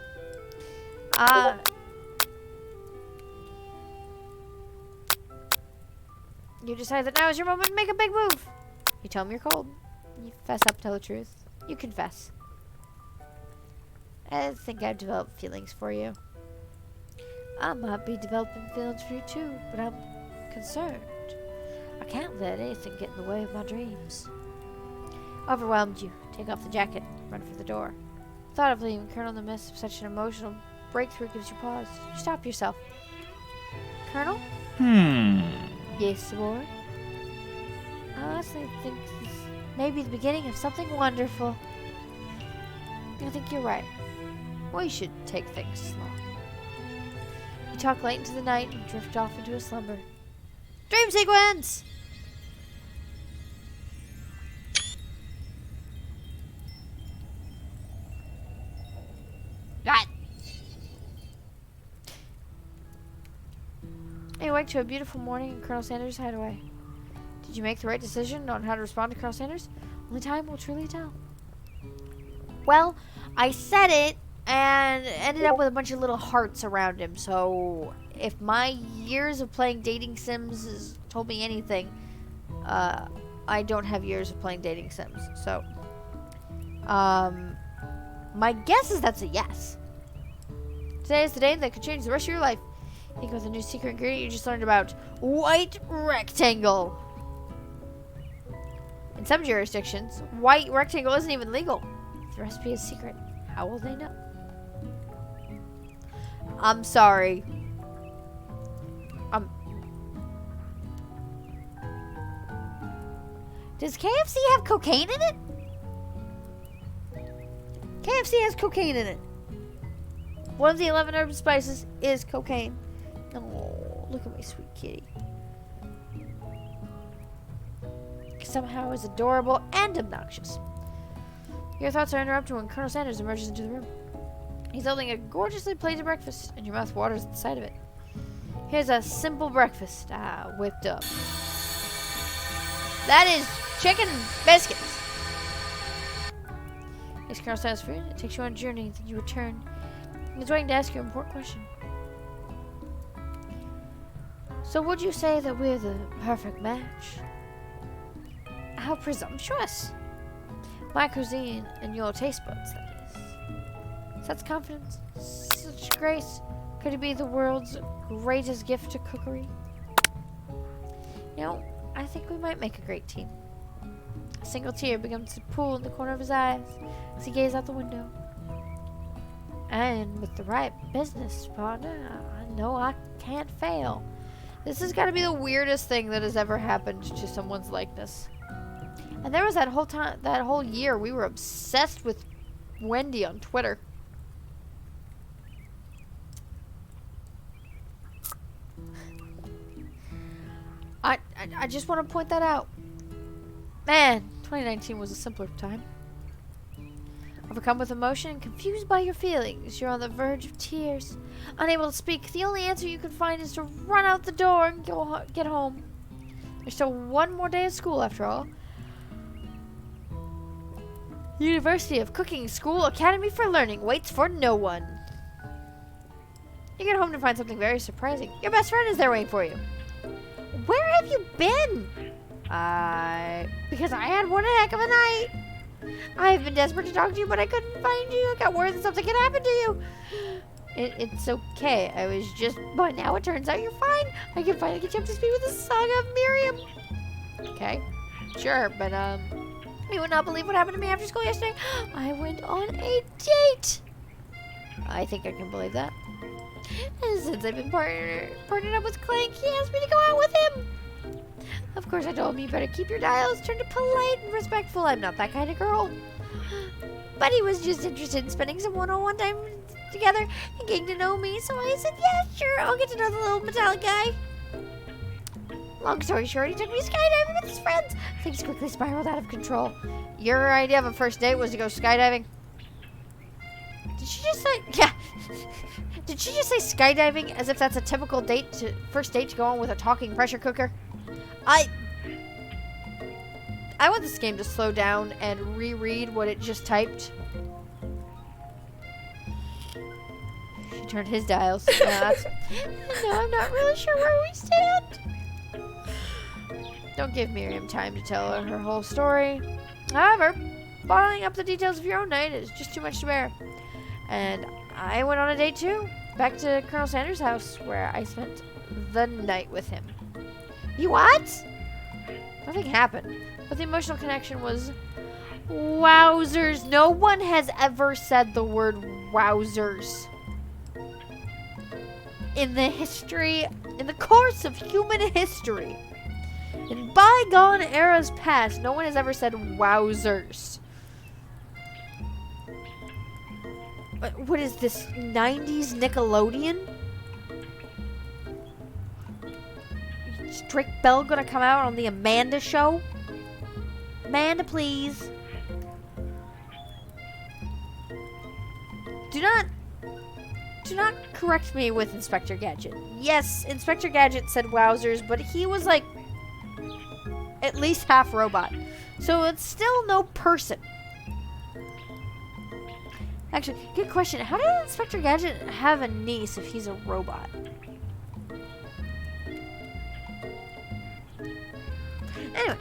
You decide that now is your moment to make a big move. You tell him you're cold. You fess up, tell the truth. You confess. I think I've developed feelings for you. I might be developing feelings for you too, but I'm concerned. I can't let anything get in the way of my dreams. Overwhelmed, you take off the jacket, run for the door. Thought of leaving Colonel in the midst of such an emotional breakthrough gives you pause. You stop yourself. Colonel? Yes, boy. I honestly think this may be the beginning of something wonderful. I think you're right. We should take things slow. You talk late into the night and drift off into a slumber. Dream sequence! God! You wake to a beautiful morning in Colonel Sanders' hideaway. Did you make the right decision on how to respond to Colonel Sanders? Only time will truly tell. Well, I said it and ended up with a bunch of little hearts around him. So if my years of playing dating sims has told me anything, I don't have years of playing dating sims. So my guess is that's a yes. Today is the day that could change the rest of your life. Think of the new secret ingredient you just learned about. White rectangle. In some jurisdictions, white rectangle isn't even legal. If the recipe is secret, how will they know? I'm sorry. Does KFC have cocaine in it? KFC has cocaine in it. One of the 11 herbs and spices is cocaine. Oh, look at my sweet kitty. Somehow is adorable and obnoxious. Your thoughts are interrupted when Colonel Sanders emerges into the room. He's holding a gorgeously plated breakfast, and your mouth waters at the sight of it. Here's a simple breakfast. Whipped up. That is chicken biscuits. It's Colonel Sanders' food. It takes you on a journey, then you return. He's waiting to ask you an important question. So would you say that we're the perfect match? How presumptuous. My cuisine and your taste buds, that is. Such confidence, such grace. Could it be the world's greatest gift to cookery? You know, I think we might make a great team. A single tear begins to pool in the corner of his eyes as he gazes out the window. And with the right business partner, I know I can't fail. This has got to be the weirdest thing that has ever happened to someone's likeness. And there was that whole year, we were obsessed with Wendy on Twitter. I just want to point that out. Man, 2019 was a simpler time. Overcome with emotion and confused by your feelings, you're on the verge of tears. Unable to speak, the only answer you can find is to run out the door and get home. There's still one more day of school after all. University of Cooking School Academy for Learning waits for no one. You get home to find something very surprising. Your best friend is there waiting for you. Where have you been? Because I had one heck of a night. I've been desperate to talk to you, but I couldn't find you. I got word that something had happened to you. It's okay. I was just... But now it turns out you're fine. I can finally get you up to speed with the saga of Miriam. Okay. Sure, but, you would not believe what happened to me after school yesterday. I went on a date. I think I can believe that. And since I've been partnered up with Clank, he asked me to go out with him. Of course, I told him you better keep your dials turned to polite and respectful. I'm not that kind of girl. But he was just interested in spending some one-on-one time together and getting to know me. So I said, yeah, sure, I'll get to know the little metallic guy. Long story short, he took me skydiving with his friends. Things quickly spiraled out of control. Your idea of a first date was to go skydiving? Did she just say... Yeah. Did she just say skydiving as if that's a typical first date to go on with a talking pressure cooker? I want this game to slow down and reread what it just typed. She turned his dials. No, I'm not really sure where we stand. Don't give Miriam time to tell her whole story. However, bottling up the details of your own night is just too much to bear. And I went on a date too, back to Colonel Sanders' house, where I spent the night with him. You what? Nothing happened, but the emotional connection was wowzers. No one has ever said the word wowzers. In the course of human history, in bygone eras past, no one has ever said wowzers. What is this, 90s Nickelodeon? Is Drake Bell gonna come out on the Amanda Show? Amanda, please. Do not correct me with Inspector Gadget. Yes, Inspector Gadget said wowzers, but he was like at least half robot. So it's still no person. Actually, good question. How did Inspector Gadget have a niece if he's a robot? Anyway.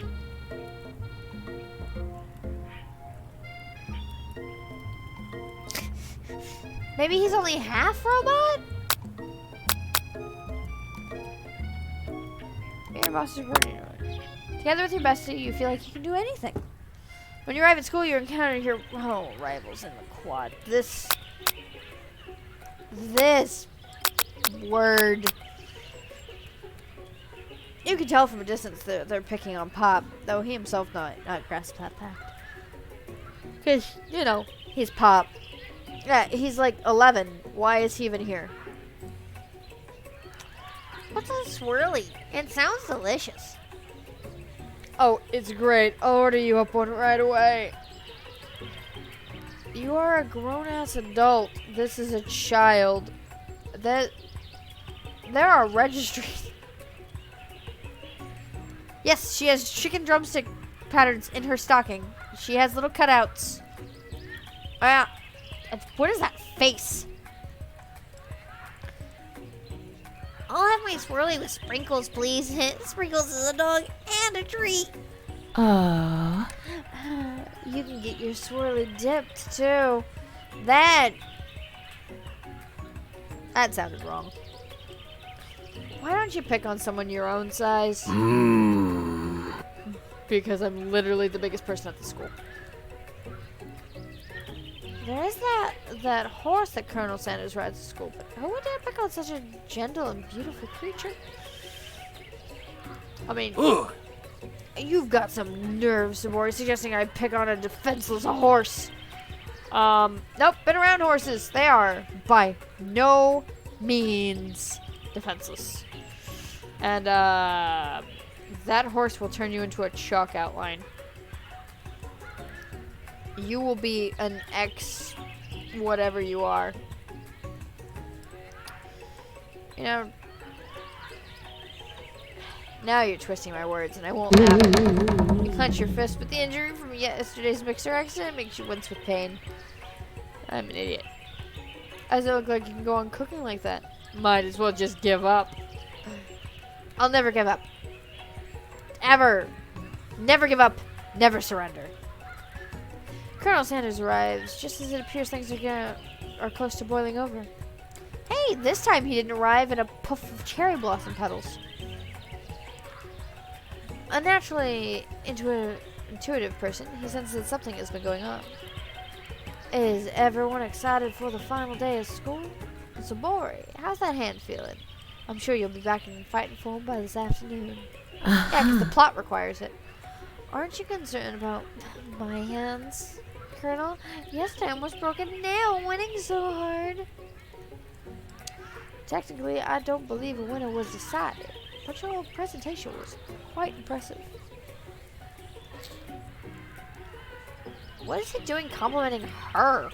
Maybe he's only half robot? Your boss is working on it. Together with your bestie, you feel like you can do anything. When you arrive at school, you encounter your rivals in the quad. This word. You can tell from a distance that they're picking on Pop, though he himself not grasp that fact. Because, you know, he's Pop. Yeah, he's like 11. Why is he even here? What's a swirly? It sounds delicious. Oh, it's great. I'll order you up one right away. You are a grown-ass adult. This is a child. There are registries. Yes, she has chicken drumstick patterns in her stocking. She has little cutouts. What is that face? I'll have my swirly with sprinkles, please. Sprinkles is a dog and a treat. You can get your swirly dipped, too. That sounded wrong. Why don't you pick on someone your own size? Because I'm literally the biggest person at the school. There is that horse that Colonel Sanders rides to school, but who would dare pick on such a gentle and beautiful creature? I mean, you've got some nerve, Sabori, suggesting I pick on a defenseless horse. Nope, been around horses. They are by no means defenseless. And, that horse will turn you into a chalk outline. You will be an X whatever you are. You know, now you're twisting my words and I won't have it. You clench your fist, but the injury from yesterday's mixer accident makes you wince with pain. I'm an idiot. Does it look like you can go on cooking like that? Might as well just give up. I'll never give up. Ever. Never give up. Never surrender. Colonel Sanders arrives just as it appears things are close to boiling over. Hey, this time he didn't arrive in a puff of cherry blossom petals. A naturally intuitive person, he senses that something has been going on. Is everyone excited for the final day of school? Sabori, how's that hand feeling? I'm sure you'll be back in fighting form by this afternoon. Yeah, because the plot requires it. Aren't you concerned about my hands, Colonel? Yesterday I almost broke a nail winning so hard. Technically, I don't believe a winner was decided, but your presentation was quite impressive. What is he doing complimenting her?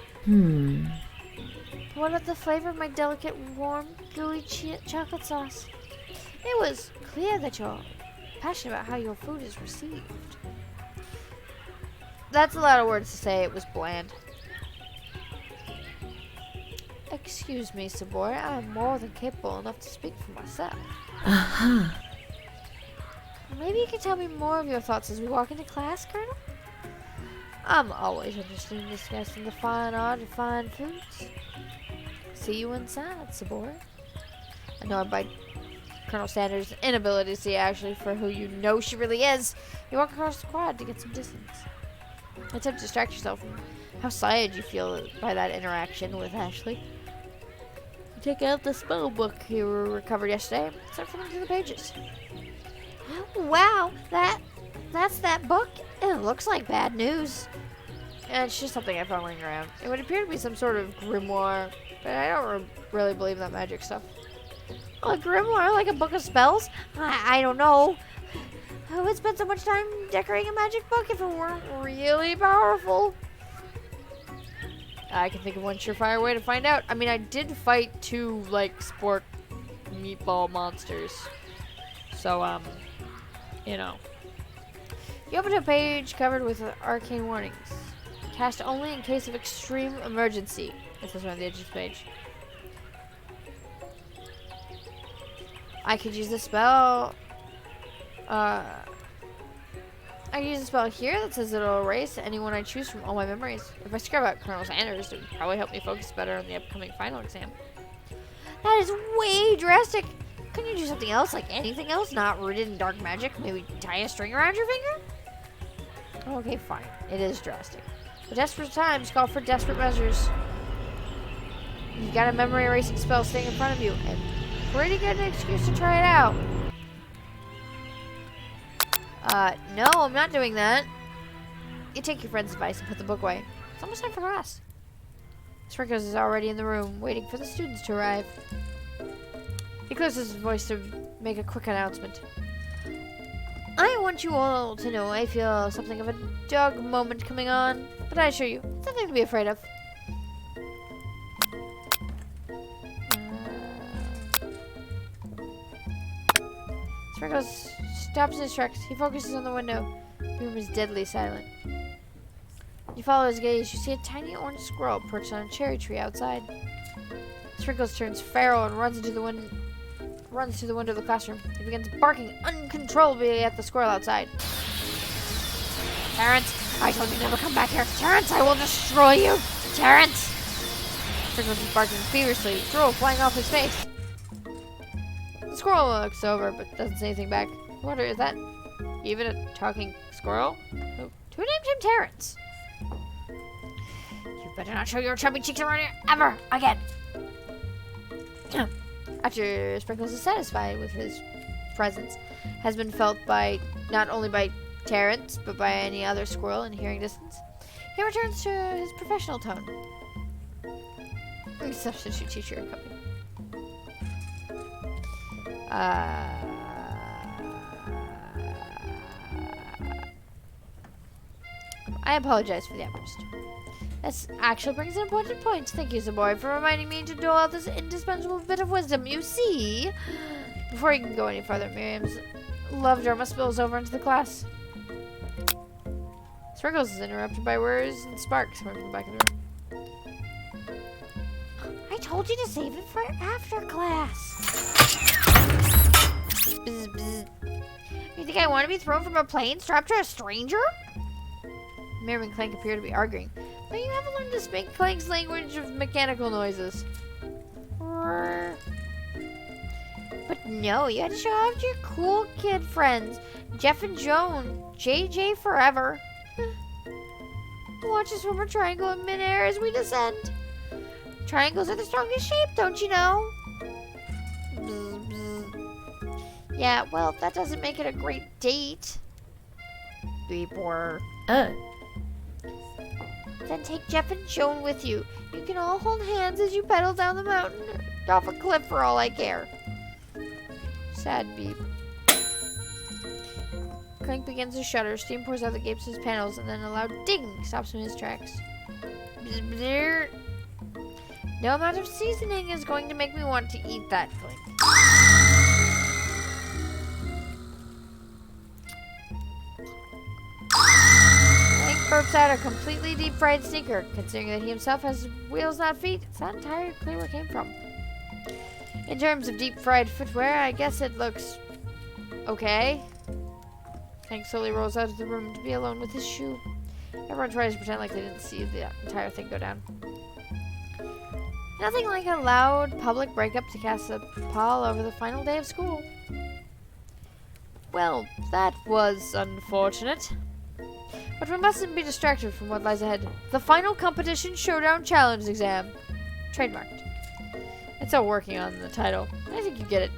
What about the flavor of my delicate, warm, gooey chocolate sauce? It was clear that you're passionate about how your food is received. That's a lot of words to say. It was bland. Excuse me, Sabori. I'm more than capable enough to speak for myself. Maybe you can tell me more of your thoughts as we walk into class, Colonel? I'm always interested in discussing the fine art of fine foods. See you inside, Sabori. Annoyed by Colonel Sanders' inability to see Ashley for who you know she really is, you walk across the quad to get some distance. Attempt to distract yourself from how excited you feel by that interaction with Ashley. You take out the spell book you recovered yesterday and start flipping through the pages. Wow, that's that book? It looks like bad news. And it's just something I found laying around. It would appear to be some sort of grimoire, but I don't really believe in that magic stuff. A grimoire? Like a book of spells? I don't know. Who would spend so much time decorating a magic book if it weren't really powerful? I can think of one surefire way to find out. I mean, I did fight 2, sport meatball monsters. So, you know. You open a page covered with arcane warnings. Cast only in case of extreme emergency. It says on the edge of the page. I could use the spell. I can use a spell here that says it'll erase anyone I choose from all my memories. If I scrub out Colonel Sanders, it would probably help me focus better on the upcoming final exam. That is way drastic. Couldn't you do something else, like anything else, not rooted in dark magic? Maybe tie a string around your finger? Okay, fine. It is drastic. But desperate times call for desperate measures. You've got a memory erasing spell sitting in front of you, and pretty good excuse to try it out. No, I'm not doing that. You take your friend's advice and put the book away. It's almost time for class. Sprinkles is already in the room, waiting for the students to arrive. He closes his voice to make a quick announcement. I want you all to know I feel something of a dog moment coming on, but I assure you, it's nothing to be afraid of. Sprinkles stops in his tracks. He focuses on the window. The room is deadly silent. You follow his gaze. You see a tiny orange squirrel perched on a cherry tree outside. Sprinkles turns feral and runs to the window of the classroom. He begins barking uncontrollably at the squirrel outside. Terrence, I told you never come back here. Terrence, I will destroy you. Terrence! Sprinkles is barking feverishly, drool flying off his face. The squirrel looks over, but doesn't say anything back. I wonder, is that even a talking squirrel? Who named him Terrence? You better not show your chubby cheeks around here ever again. After Sprinkles is satisfied with his presence, has been felt by not only by Terrence, but by any other squirrel in hearing distance, he returns to his professional tone. Substitute teacher coming. I apologize for the outburst. This actually brings an important point. Thank you, Zaboy, for reminding me to dole out this indispensable bit of wisdom. You see, before you can go any further, Miriam's love drama spills over into the class. Sprinkles is interrupted by words and sparks coming from the back of the room. I told you to save it for after class. Bzz, bzz. You think I want to be thrown from a plane strapped to a stranger? Miriam and Clank appear to be arguing, but you haven't learned to speak Clank's language of mechanical noises. But no, you had to show off to your cool kid friends, Jeff and Joan, JJ forever. Watch us form a triangle in midair as we descend. Triangles are the strongest shape, don't you know? Bzz, bzz. Yeah, well, that doesn't make it a great date. Beepor. Then take Jeff and Joan with you. You can all hold hands as you pedal down the mountain or off a cliff for all I care. Sad beep. Clank begins to shudder. Steam pours out the gapes of his panels, and then a loud ding stops him in his tracks. Bzz, bzz. No amount of seasoning is going to make me want to eat that, Clank. Clank burps out a completely deep-fried sneaker. Considering that he himself has wheels, not feet, it's not entirely clear where it came from. In terms of deep-fried footwear, I guess it looks okay. Clank slowly rolls out of the room to be alone with his shoe. Everyone tries to pretend like they didn't see the entire thing go down. Nothing like a loud public breakup to cast a pall over the final day of school. Well, that was unfortunate. But we mustn't be distracted from what lies ahead. The final competition showdown challenge exam. Trademarked. It's still working on the title. I think you get it.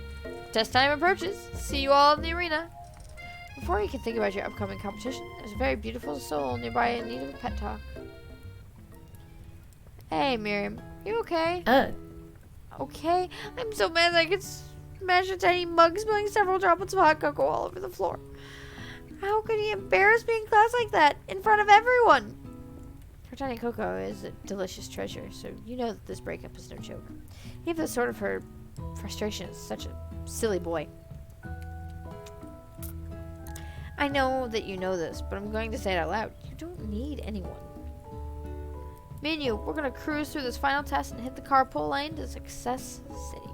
Test time approaches. See you all in the arena. Before you can think about your upcoming competition, there's a very beautiful soul nearby in need of a pet talk. Hey, Miriam. You okay? Okay? I'm so mad I could smash a tiny mug, spilling several droplets of hot cocoa all over the floor. How could he embarrass me in class like that, in front of everyone? Her tiny cocoa is a delicious treasure, so you know that this breakup is no joke. Even the sort of her frustration is such a silly boy. I know that you know this, but I'm going to say it out loud. You don't need anyone. Me and you, we're going to cruise through this final test and hit the carpool lane to Success City.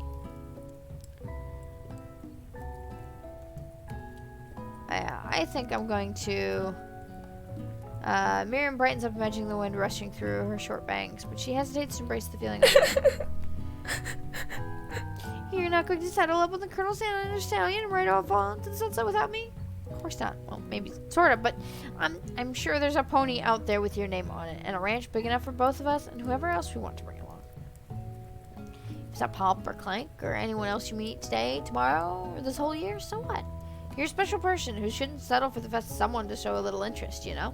I think I'm going to... Miriam brightens up, imagining the wind rushing through her short bangs, but she hesitates to embrace the feeling of You're not going to saddle up on the Colonel Santa Stallion and ride off all into the sunset without me? Of course not. Well, maybe sort of, but I'm sure there's a pony out there with your name on it, and a ranch big enough for both of us and whoever else we want to bring along. If it's not Pop or Clank or anyone else you meet today, tomorrow, or this whole year, so what? You're a special person who shouldn't settle for the best of someone to show a little interest, you know?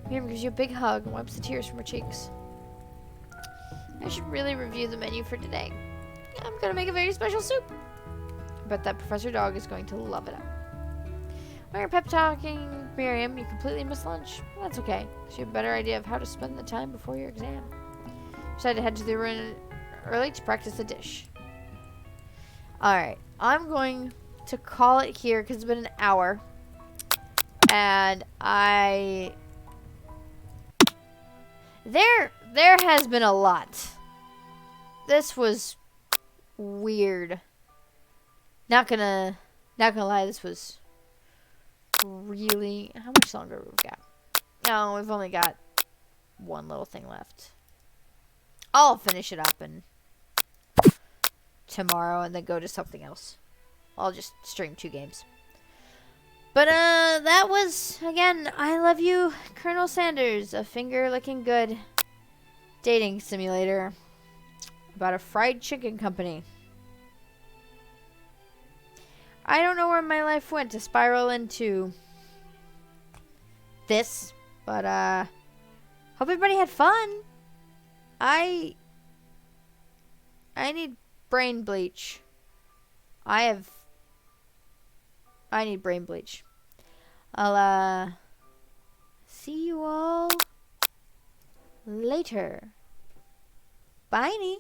Miriam gives you a big hug and wipes the tears from her cheeks. I should really review the menu for today. I'm gonna make a very special soup. But that Professor Dog is going to love it up. While you're pep talking Miriam, you completely miss lunch. That's okay, because you have a better idea of how to spend the time before your exam. You decide to head to the arena early to practice the dish. Alright, I'm going to call it here because it's been an hour. And there has been a lot. This was weird. Not gonna lie, this was really... How much longer we've got? No, we've only got one little thing left. I'll finish it up and tomorrow and then go to something else. I'll just stream 2 games. But that was, again, I Love You, Colonel Sanders, a finger-licking good dating simulator about a fried chicken company. I don't know where my life went to spiral into this, but hope everybody had fun. I need brain bleach. I need brain bleach. I'll see you all later. Bye.